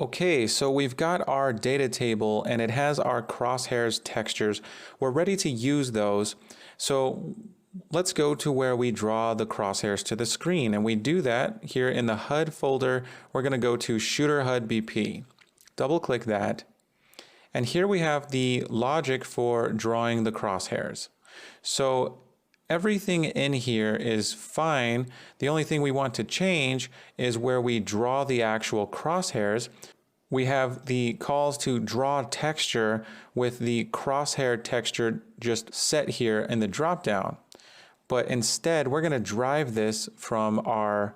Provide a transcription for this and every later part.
Okay, so we've got our data table and it has our crosshairs textures. We're ready to use those. So let's go to where we draw the crosshairs to the screen, and we do that here in the HUD folder. We're going to go to Shooter HUD BP. Double click that. And here we have the logic for drawing the crosshairs. So everything in here is fine. The only thing we want to change is where we draw the actual crosshairs. We have the calls to draw texture with the crosshair texture just set here in the dropdown. But instead, we're going to drive this from our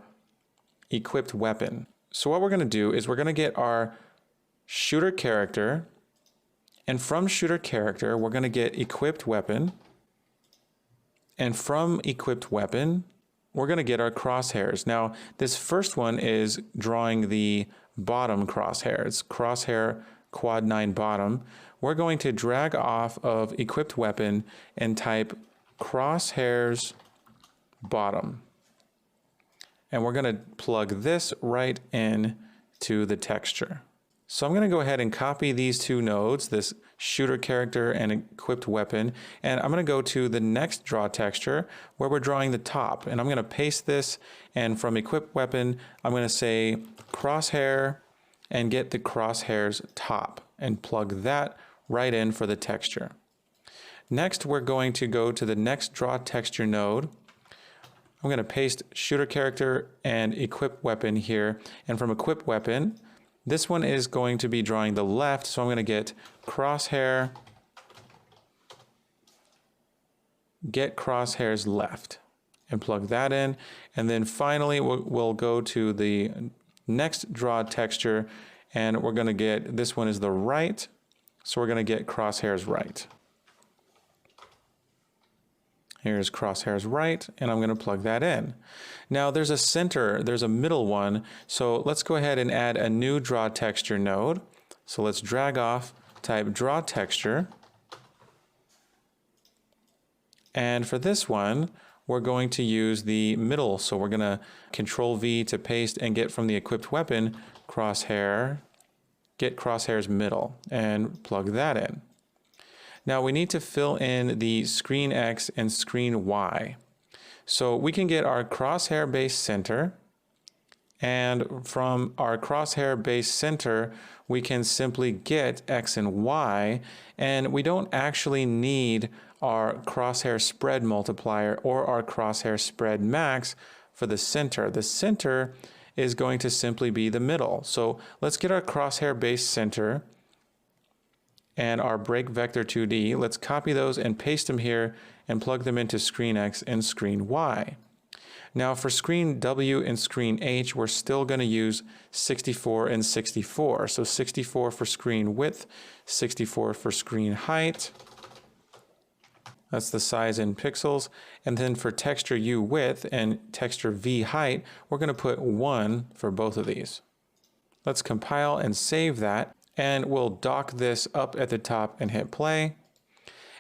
equipped weapon. So what we're going to do is we're going to get our shooter character, and from shooter character, we're going to get equipped weapon. And from equipped weapon, we're going to get our crosshairs. Now, this first one is drawing the bottom crosshairs, crosshair quad 9 bottom. We're going to drag off of equipped weapon and type crosshairs bottom. And we're going to plug this right in to the texture. So I'm going to go ahead and copy these two nodes, this shooter character and equipped weapon, and I'm going to go to the next draw texture where we're drawing the top, and I'm going to paste this, and from equipped weapon I'm going to say crosshair and get the crosshairs top and plug that right in for the texture. Next we're going to go to the next draw texture node. I'm going to paste shooter character and equipped weapon here, and from equipped weapon this one is going to be drawing the left, so I'm going to get crosshair, get crosshairs left, and plug that in. And then finally, we'll go to the next draw texture, and we're going to get, this one is the right, so we're going to get crosshairs right. Here's crosshairs right, and I'm going to plug that in. Now there's a center, there's a middle one, so let's go ahead and add a new draw texture node. So let's drag off, type draw texture. And for this one, we're going to use the middle. So we're going to Control V to paste and get from the equipped weapon, crosshair, get crosshairs middle, and plug that in. Now we need to fill in the screen X and screen Y. So we can get our crosshair base center, and from our crosshair base center, we can simply get X and Y, and we don't actually need our crosshair spread multiplier or our crosshair spread max for the center. The center is going to simply be the middle. So let's get our crosshair base center and our break vector 2D. Let's copy those and paste them here and plug them into screen X and screen Y. Now for screen W and screen H, we're still going to use 64 and 64. So 64 for screen width, 64 for screen height. That's the size in pixels. And then for texture U width and texture V height, we're going to put 1 for both of these. Let's compile and save that. And we'll dock this up at the top and hit play.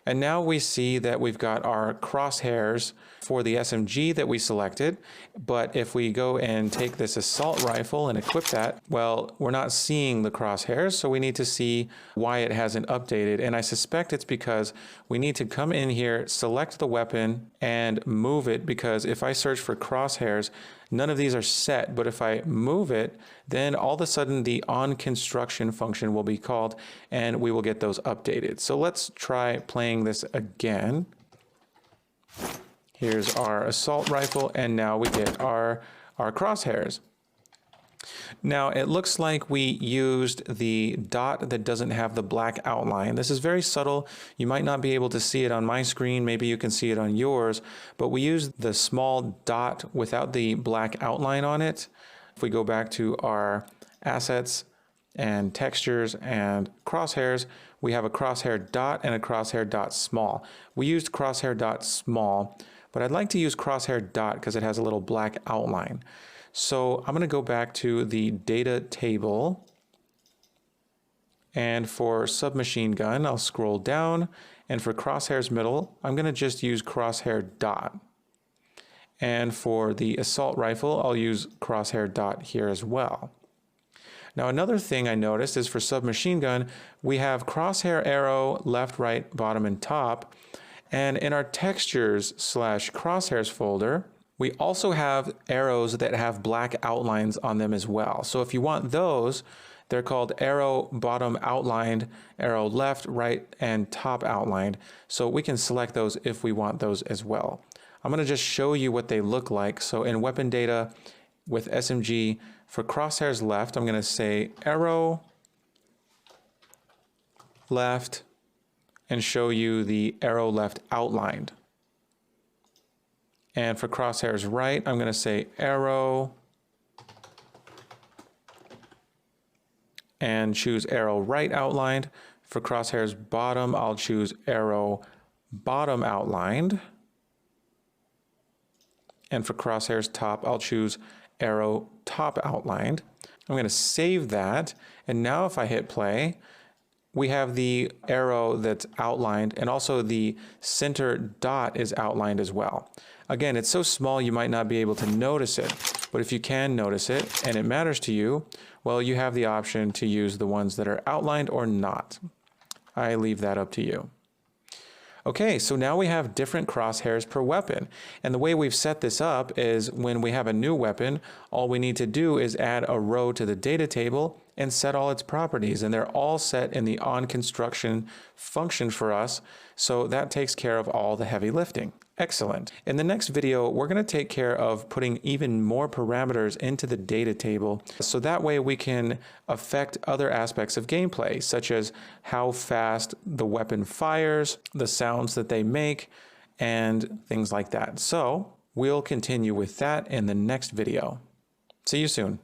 And now we see that we've got our crosshairs for the SMG that we selected. But if we go and take this assault rifle and equip that, well, we're not seeing the crosshairs, so we need to see why it hasn't updated. And I suspect it's because we need to come in here, select the weapon, and move it, because if I search for crosshairs, none of these are set, but if I move it, then all of a sudden the onConstruction function will be called and we will get those updated. So let's try playing this again. Here's our assault rifle, and now we get our crosshairs. Now it looks like we used the dot that doesn't have the black outline. This is very subtle. You might not be able to see it on my screen. Maybe you can see it on yours, but we used the small dot without the black outline on it. If we go back to our assets and textures and crosshairs, we have a crosshair dot and a crosshair dot small. We used crosshair dot small, but I'd like to use crosshair dot because it has a little black outline. So I'm going to go back to the data table, and for submachine gun, I'll scroll down, and for crosshairs middle, I'm going to just use crosshair dot. And for the assault rifle, I'll use crosshair dot here as well. Now another thing I noticed is for submachine gun, we have crosshair arrow, left, right, bottom, and top. And in our textures / crosshairs folder, we also have arrows that have black outlines on them as well. So if you want those, they're called arrow bottom outlined, arrow left, right, and top outlined. So we can select those if we want those as well. I'm going to just show you what they look like. So in weapon data with SMG, for crosshairs left, I'm going to say arrow left and show you the arrow left outlined. And for crosshairs right, I'm going to say arrow and choose arrow right outlined. For crosshairs bottom, I'll choose arrow bottom outlined. And for crosshairs top, I'll choose arrow top outlined. I'm going to save that. And now if I hit play, we have the arrow that's outlined, and also the center dot is outlined as well. Again, it's so small you might not be able to notice it, but if you can notice it and it matters to you, well, you have the option to use the ones that are outlined or not. I leave that up to you. Okay, so now we have different crosshairs per weapon. And the way we've set this up is when we have a new weapon, all we need to do is add a row to the data table and set all its properties. And they're all set in the onConstruction function for us. So that takes care of all the heavy lifting. Excellent. In the next video, we're going to take care of putting even more parameters into the data table. So that way we can affect other aspects of gameplay, such as how fast the weapon fires, the sounds that they make, and things like that. So we'll continue with that in the next video. See you soon.